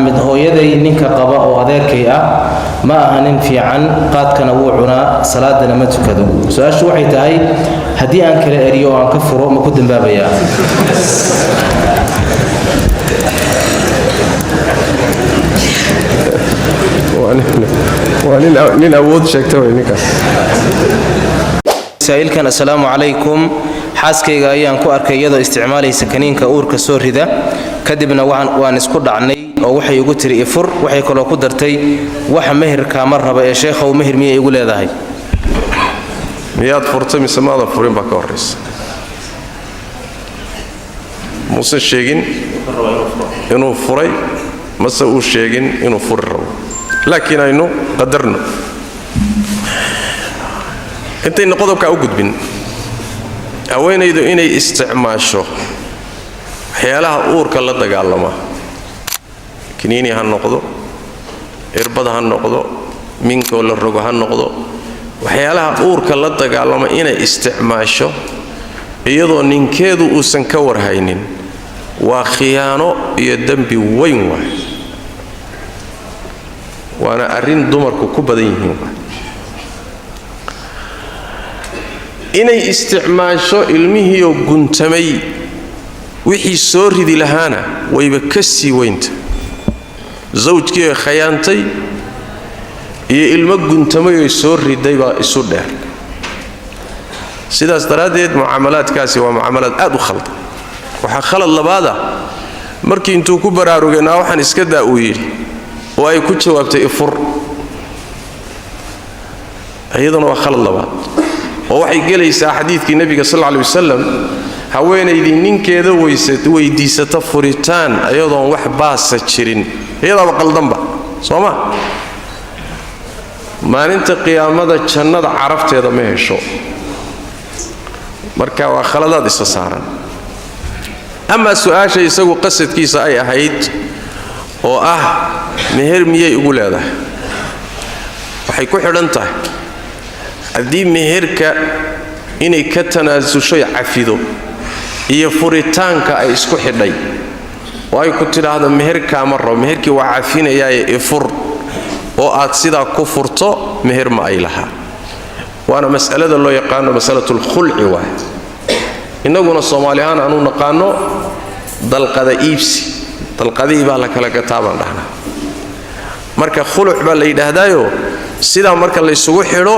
mid hooyaday ninka qaba oo adeerkay ah ma ahanin fiican qaadkana wuu cunaa salaadana ma tukado su'aashu waxay tahay hadii aan kala eriyo oo aan ka furo ma ku dambaabaya nin awood sheegtay ninkaas سائلكن السلام عليكم xaaskayga ayaan ku arkay iyadoo isticmaalaysa kaniinka uurka soo rida kadibna waan isku dhacnay oo waxay ugu tiri ifur waxay kaloo ku dartay waxa meherka ma raba ee sheekhow meher miyay igu leedahay miyaad furtay mise maada furin baa ka horeysa muuse sheegin inuu furay mase uu sheegin inuu furi rabo laakiin aynu qadarno intayna qodobka u gudbin haweenaydu inay isticmaasho waxyaalaha uurka la dagaalama kiniini ha noqdo irbad ha noqdo minkoo la rogo ha noqdo waxyaalaha uurka la dagaalama inay isticmaasho iyadoo ninkeedu uusan ka warhaynin waa khiyaano iyo dembi weyn waay waana arrin dumarku ku badan yihiin inay isticmaasho ilmihiioo guntamay wixii soo ridi lahaana wayba ka sii weynta zawjkii ay khayaantay iyo ilmo guntamay oo soo riday baa isu dheer sidaas daraaddeed mucaamalaadkaasi waa mucaamalaad aad u khaldan waxaa khalad labaada markii intuu ku baraarugeenaa waxaan iska daa uu yidhi oo ay ku jawaabtay ifur iyaduna waa khalad labaad oo waxay gelaysaa xadiidkii nabiga sallallahu alayhi wasallam haweenaydii ninkeeda weydiisata furitaan ayadoon wax baasa jirin iyadaba qaldanba sooma maalinta qiyaamada jannada carafteeda ma hesho marka waa khaladaad isa saaran ama su'aasha isagu qasadkiisa ay ahayd oo ah meher miyay ugu leedahay waxay ku xidhan tahay haddii meherka inay ka tanaasusho cafido iyo furitaanka ay isku xidhay oo ay ku tidhaahdo meherka ma rabo meherkii waa cafinayaaye ifur oo aad sidaa ku furto meher ma ay lahaa waana mas'alada loo yaqaano mas'alatul khulci waay innaguna Soomaali ahaan aanu naqaano dalqada iibsi dalqadii baa la kala gataaban dhahnaa marka khuluc baa la yidhaahdaayo sidaa marka la isugu xidho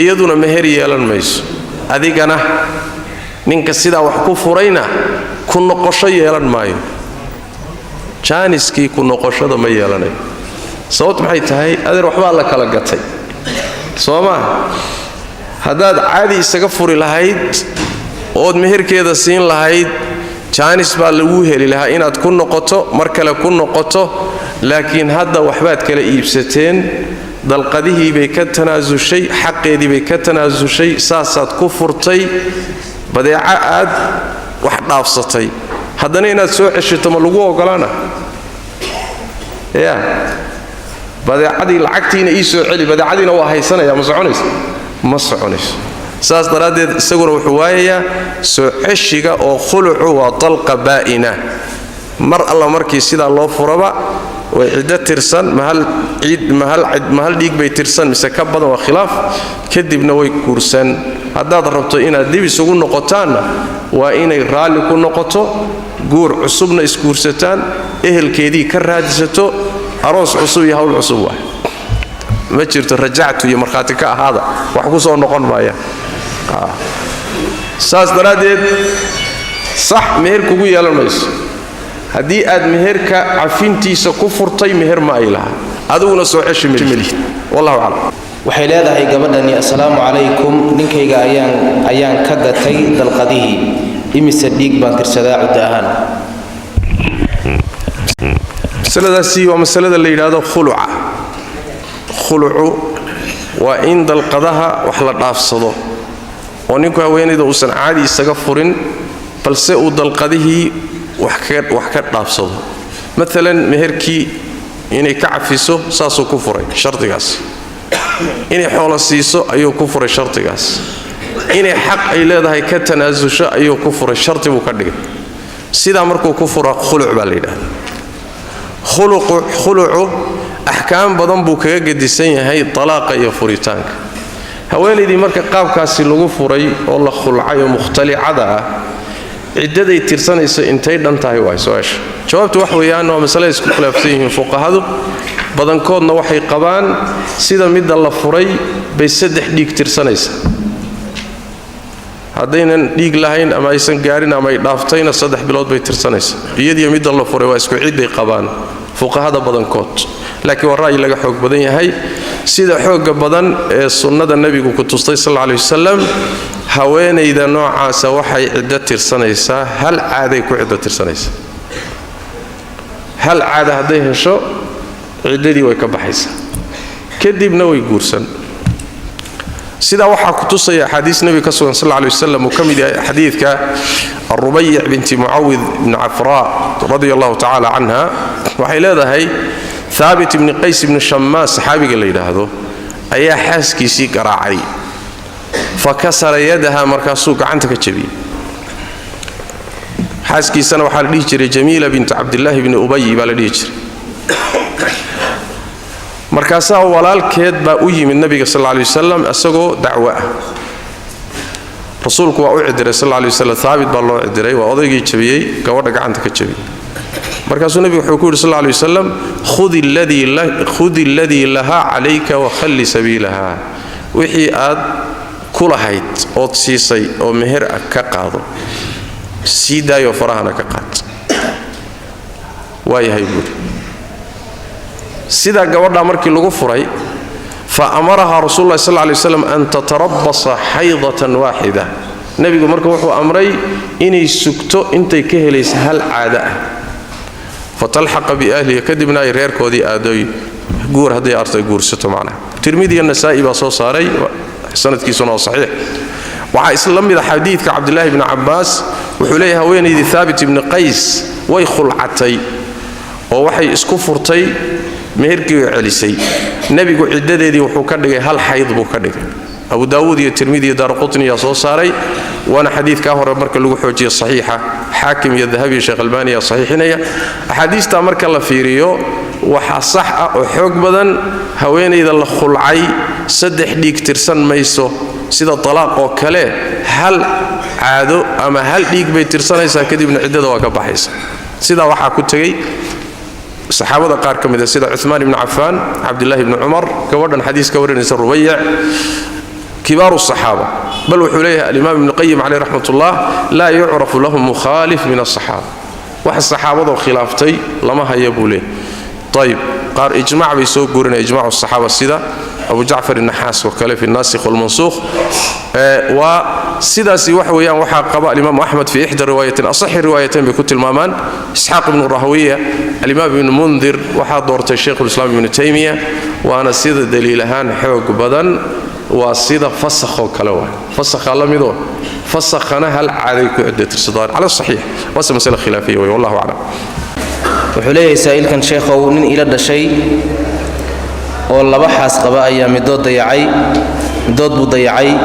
iyaduna meher yeelan mayso adigana ninka sidaa wax ku furayna ku noqosho yeelan maayo jaaniskii ku noqoshada ma yeelanayo sababtu maxay tahay adeer waxbaa la kala gatay sooma haddaad caadi isaga furi lahayd ood meherkeeda siin lahayd jaanis baa lagu heli lahaa inaad ku noqoto mar kale ku noqoto laakiin hadda waxbaad kala iibsateen dalqadihii bay ka tanaasushay xaqeedii bay ka tanaasushay saasaad ku furtay badeeca aad wax dhaafsatay haddana inaad soo ceshito ma lagu ogolaana badeecadii lacagtiina ii soo celi badeecadiina waa haysanaya ma soconayso saas daraaddeed isaguna wuxuu waayayaa soo ceshiga oo khulucu waa dalqa baa'ina mar alla markii sidaa loo furaba way cidda tirsan mahal dhiig bay tirsan mise ka badan waa khilaaf kadibna way guursan haddaad rabto inaad dib isugu noqotaanna waa inay raalli ku noqoto guur cusubna isguursataan ehelkeedii ka raadisato aroos cusub iyo hawl cusub waay ma jirto rajactu iyo markhaati ka ahaada wax ku soo noqon maaya saas daraaddeed sax meher kugu yeelan mayso haddii aad meherka cafintiisa ku furtay meher ma ay lahaa adiguna soo ceshi malihid wallahu a'lam waxay leedahay gabadhani assalaamu calaykum ninkayga ayaan ka gatay dalqadihii imise dhiig baan tirsadaa cuddo ahaan masaladaasi waa masalada la yidhaahdo khulucu waa in dalqadaha wax la dhaafsado oo ninku haweenayda uusan caadi isaga furin balse uu dalqadihii wax ka dhaafsado maalan meherkii inay ka cafiso saasuu ku furay shardigaas inay xoolo siiso ayuu ku furay shardigaas inay xaq ay leedahay ka tanaasusho ayuu ku furay shardi buu ka dhigay sidaa markuu ku furo khuluc baa la yidhaahdaa khulucu axkaam badan buu kaga gedisan yahay talaaqa iyo furitaanka. haweenaydii marka qaabkaasi lagu furay oo la khulcay oo mukhtalicada ah ciddaday tirsanayso intay dhan tahay waa su'aasha. jawaabtu wax weeyaan waa mas'ale isku khilaafsan yihiin fuqahadu badankoodna waxay qabaan sida midda la furay bay 3 dhiig tirsanaysa haddaynan dhiig lahayn ama aysan gaarin ama ay dhaaftayna 3 bilood bay tirsanaysa iyadii midda la furay waa isku ciiday qabaan fuqahada badankood. laakiin waa ra'yi laga xoog badan yahay sida xooga badan ee sunnada nabigu ku tustay sallallahu alayhi wasallam haweenayda noocaasa waxay cidda tirsanaysaa hal caaday ku cidda tirsanaysaa hal caada hadday hesho ciddadii way ka baxaysaa kadibna way guursan. sida waxa ku tusaya xadiis nabi ka sugan sallallahu alayhi wasallam oo kamid ah xadiidka الربيع بنت معوذ بن عفراء رضي الله تعالى عنها waxay leedahay ثابت بن قيس بن شماس صحابي اللي يراهدو ayaa xaaskiisii garaacay فكسر يدها markaasuu gacanta ka jabiyay. xaaskiisana waxa la dhihi jiray Jamiila bint Abdullah ibn Ubay baa la dhihi jiray. markaasaa walaalkeed baa u yimid nabiga sallallahu alayhi wasallam asagoo dacwo ah. rasuulku waa u cidiray sallallahu alayhi wasallam Thaabit baa loo cidiray waa odaygii jabiyay gabadha gacanta ka jabiyay. markaasuu nabigu wuxuu ku yiri sallallahu alayhi wasallam khudhi alladhi laha alayka wa khalli sabilaha wixii aad kulahayd oo siisay oo meher ka qaado sidaayo farahana ka qaad waayahay buuri. sida gabadha markii lagu furay fa amaraha rasuulullaahi sallallahu alayhi wasallam an tatarabbasa haydatan waahida nabigu markuu wuxuu amray inay sugto intay ka helayso hal caada ah fatalhaqa bi ahliha kadibna ay reerkoodii aaday guur haday artay guursato macna. tirmidhi an-nasaa'i baa soo saaray sanadkiisuna waa saxiix. waxa isla mid ah xadiidka Abdullah ibn Abbas wuxuu leeyahay haweenaydii Thabit ibn Qays way khulcatay oo waxay isku furtay meherkii celisay nabigu ciddadeedii wuxuu ka dhigay hal xayd buu ka dhigay. Abu Daawud iyo Tirmidhi iyo Darqutni yaa soo saaray waana xadiidka hore marka lagu xoojiyo saxiixa Xaakim iyo Dhahabi iyo Sheekh Albani yaa saxiixinaya. axaadiista marka la fiiriyo waxa sax ah oo xoog badan haweenayda la khulcay 3 dhiig tirsan mayso sida talaaq oo kale hal caado ama hal dhiig bay tirsanaysaa kadibna ciddada waa ka baxaysa. sida waxa ku tagay saxaabada qaar kamid ah sida Uthman ibn Affan, Abdullah ibn Umar gabadhan xadiiska warinaysa Rubayya كبار الصحابة بل وحليها الإمام ابن القيم عليه رحمة الله لا يعرف لهم مخالف من الصحابة واحد الصحابة وخلافتي لما هيبوا له. طيب قال إجماع بيسوق قرنا إجماع الصحابة السيدة أبو جعفر النحاس وكاله في الناسخ والمنسوخ وسيدة سيوح ويان وحا قضاء الإمام أحمد في إحدى رواية أصح روايتين بكتب المامان إسحاق بن الراهوية الإمام ابن منذر وحا دورة الشيخ الإسلام ابن تيمية وأنا سيدة دليلهان حوق بدن وسيدة فسخ وكلوه فسخ الله ميدو فسخنا هل عليك عدة الصدار على الصحيح بس مسألة خلافية والله أعلم. وحليه سائل كان شيخ ونين إلى الشيء والله بحث قباء أيام مدود ضيعي مدود بضيعي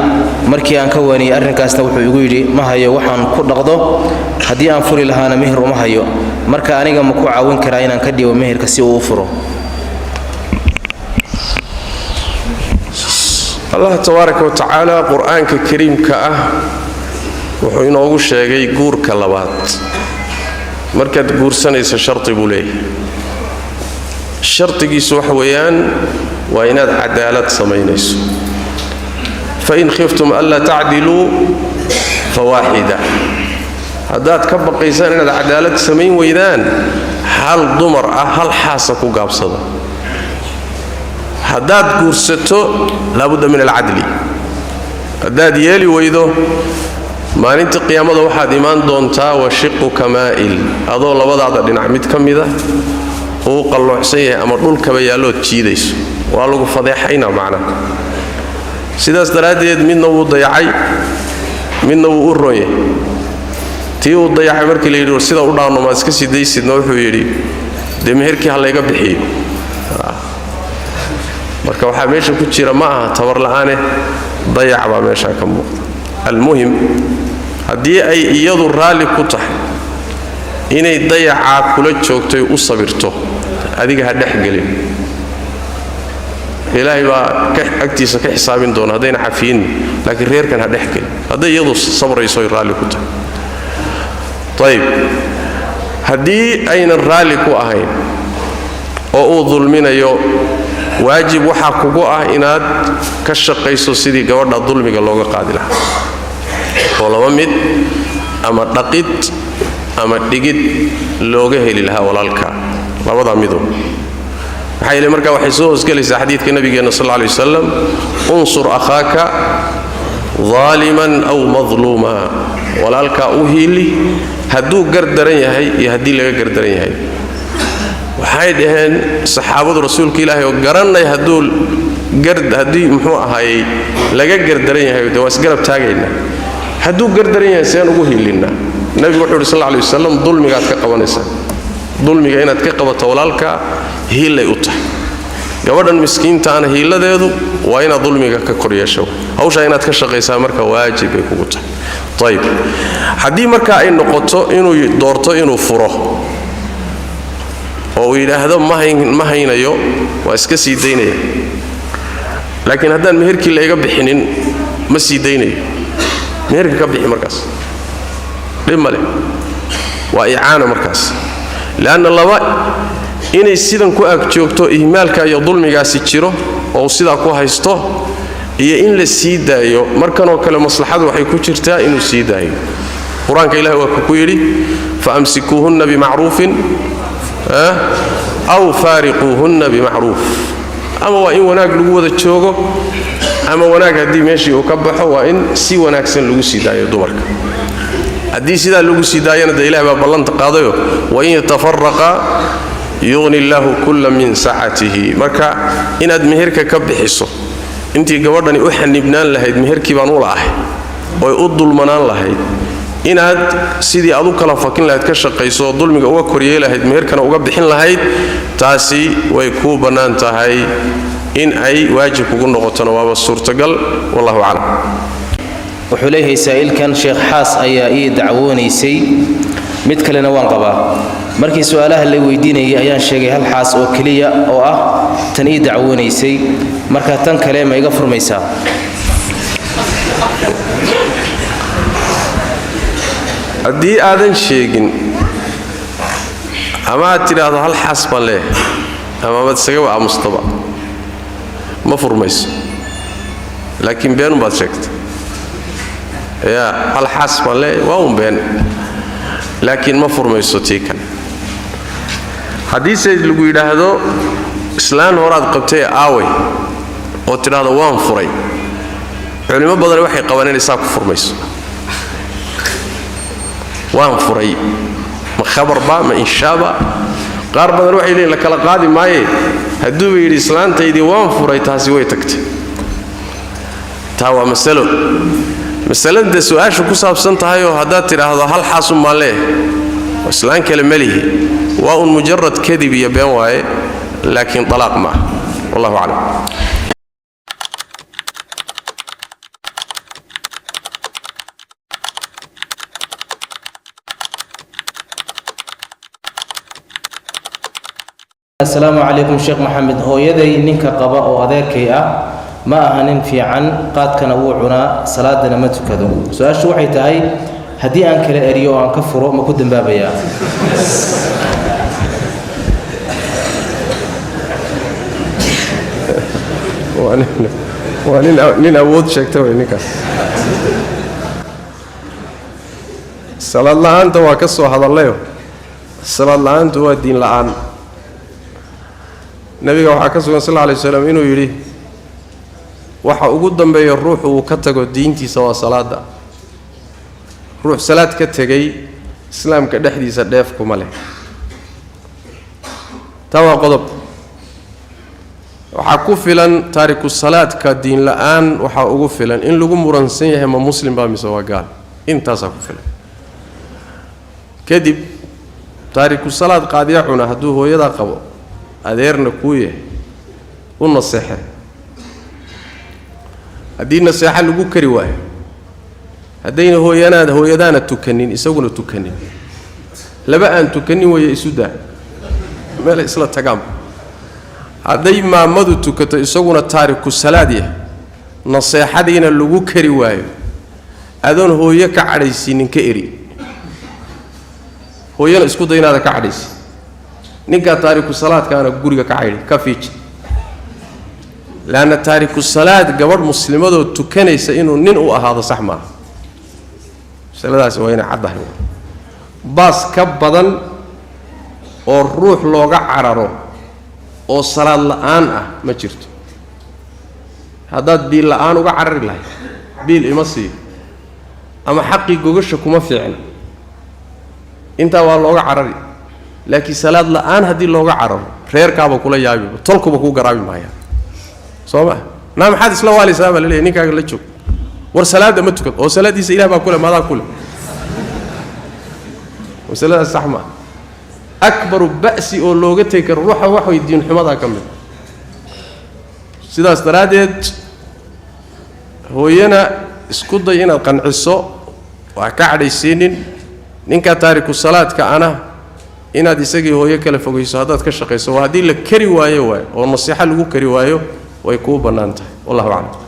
مركي أن كوني أرنكاس توحي يقولي ما هي وحن كل نقضه هدي أنفري لها أنا مهر وما هي مركا أنا مكوع عون كراين أن كدي ومهر كسي وفره. الله تبارك وتعالى قرآن كريم كأه وحين أقول شيء جور كلابات مركز جور سنة شرط بوليه شرط جيسوح ويان ويناد عدالة سمينيس فإن خفتم ألا تعدلوا فواحدة هذا كبر قيسان إن العدالة سمين ويدان هل ضمر هل حاسك وقاب صدا هداد قرسته لابد من العدل هداد يلي ويدو ما ننت قيامة واحد إيمان دونتا وشق كمائل أظل وضع لنعمد كم ذا هو قال له حسيه أمر دول كبيالوت تشيديس وقالوا فضيحينا معنا سيداس دراديد منه وضيعي منه وقرويه تيو وضيعي مركي ليدور سيدا ودانو ما اسكسي ديسيد نوحو يري دي مهركي هلا يقب بحيه marka waxa meesha ku jira ma aha tabar la'aane dayac baa meesha ka muuqda. almuhim hadii ay iyadu raali ku tahay inay dayaca kula joogto u sabirto adiga ha dhexgelin ilaahay baa agtiisa ka xisaabin doona hadayna cafiin laakiin reerkan ha dhexgelin haday iyadu sabrayso raalli ku tahay طيب haddii aynan raalli ku ahayn oo uu dulminayo waajib waxaa kugu ah inaad ka shaqayso sidii gabadha dulmiga looga qaadi lahaa oo laba mid ama dhaqid ama dhigid looga heli lahaa walaalka labada mido maxay ilaa markaa waxay soo hosgalaysaa xadiidka nabigeena sallallahu alayhi wasallam unsur akhaaka ظالما أو مظلوما walaalka u hiili hadduu gardaran yahay iyo haddii laga gardaran yahay waxay dhaheen saxaabadu rasuulka ilaahay oo garanay haddii muxuu ahaayey laga gardaran yahay de waa isgarab taagayna hadduu gardaran yahay seen ugu hiilinaa nabigu wuxuu yidhi sallallahu alayhi wasallam dulmigaad ka qabanaysaa dulmiga inaad ka qabato walaalka hiilay u tahay gabadhan miskiintaana hiiladeedu waa inaad dulmiga ka koryeesho hawsha inaad ka shaqaysaa marka waajib ay kugu tahay طيب haddii marka ay noqoto inuu doorto inuu furo oo uu yidhaahdo ma haynayo waa iska sii daynaya laakiin haddaan meherkii la iga bixinin ma sii daynayo meherka ka bixi markaas dhib male waa icaana markaas laanna laba inay sidan ku ag joogto ihmaalka iyo dulmigaasi jiro oo sidaa ku haysto iyo in la sii daayo markanoo kale maslaxadu waxay ku jirtaa inuu sii daayo quraanka ilaahay waa ku yidhi faamsikuhunna bimacruufin aw faariquhunna bimacruuf ama waa in wanaag lagu wada joogo ama wanaag haddii meeshii uu ka baxo waa in si wanaagsan lagu sii daayo dumarka haddii sidaa lagu sii daayana de ilaahay baa ballanta qaadayo wa in yatafarraqa yughni allahu kulla min sacatihi marka inaad meherka ka bixiso intii gabadhani u xanibnaan lahayd meherkii baan u laahay oo u dulmanaan lahayd inaad sidii aad u kala fakin lahayd ka shaqayso dulmiga uga koriyay lahayd meherkana uga bixin lahayd taasi way ku banaan tahay in ay waajib ugu noqoto waaba suurtagal wallahu a'lam wuxuu leeyahay saa'ilkan sheekh xaas ayaa ii dacwoonaysay mid kalena waan qabaa markii su'aalaha la weydiinayay ayaan sheegay hal xaas oo kaliya oo ah tan ii dacwoonaysay marka tan kale ma iga furmaysaa haddii aadan sheegin ama aad tidhaahdo hal xaas baan leeyahay ama baad isagaba aamustaba ma furmayso laakiin beenun baad sheegtay yaa hal xaas baan leeyahay waa un been laakiin ma furmayso tii kan haddiise lagu yidhaahdo islaan horaad qabtay aaway oo tidhaahdo waan furay culimo badan waxay qabaan inay saa ku furmayso waan furay ma khabarba ma inshaaba qaar badan waxay leeyihiin la kala qaadi maaye hadduu yidhi islaantaydii waan furay taasi way tagtay taa waa masalada su'aasha ku saabsan tahay oo haddaad tidhaahdo hal xaasun maan leeyahay islaan kale malihi waa un mujarad kadib iyo been waaye laakiin talaaq ma wallahu aclam السلام عليكم شيخ محمد hooyaday ninka qaba oo adeerkay ah ma aha nin fiican qaadkana wuu cunaa salaadana ma tukado su'aashu waxay tahay haddii aan kala eriyo oo aan ka furo ma ku dambaabayaa nin awood sheegta way ninkaas salaad la'aanta waa ka soo hadallayo salaad la'aantu waa diin la'aan nabiga waxaa ka sugan sal alay wasalam inuu yidhi waxa ugu dambeeya ruuxu uu ka tago diintiisa waa salaada ruux salaad ka tegay islaamka dhexdiisa dheef kuma leh taa waa qodob waxaa ku filan taariku salaadka diin la'aan waxaa ugu filan in lagu muransan yahay ma muslim baa mise waa gaal intaasaa ku filan kadib taariku salaad qaadiya cuna hadduu hooyadaa qabo adeerna kuu yahay u naseexe haddii naseexa lagu kari waayo haddayna hooyadaana tukanin isaguna tukanin laba aan tukanin weeye isu daa meel isla tagaan hadday maamadu tukato isaguna taariku salaad yahay naseexadiina lagu kari waayo adoon hooyo ka cadhaysiinin ka eri hooyana isku day inaad ka cadhaysi ninka taariku salaadkaana guriga ka caydhi ka fiiji laana taariku salaad gabadh muslimadoo tukanaysa inuu nin u ahaado sax maaha masaladaasi waa inay caddahay baas ka badan oo ruux looga cararo oo salaad la'aan ah ma jirto haddaad biil la'aan uga carari lahayd biil ima siiyo ama xaqii gogasha kuma fiicna intaa waa looga carari laakiin salaad la'aan haddii looga cararo reerkaaba kula yaabiba tolkuba kuu garaabi maaya soo ma naa maxaad isla waalaysaa baa laleeyahay ninkaaga la joog war salaada ma tukad oo salaadiisa ilaah baa kule maadaa kule masaladaas sax ma akbaru ba'si oo looga tegi karo ruuxa wax way diin xumadaa ka mid sidaas daraaddeed hooyana isku day inaad qanciso waa ka cadhaysiinin ninka taariku salaadka ana inaad isagii hooyo kala fogayso haddaad ka shaqayso waa haddii la kari waayo waay oo nasiixa lagu kari waayo way kuu bannaan tahay wallahu aclam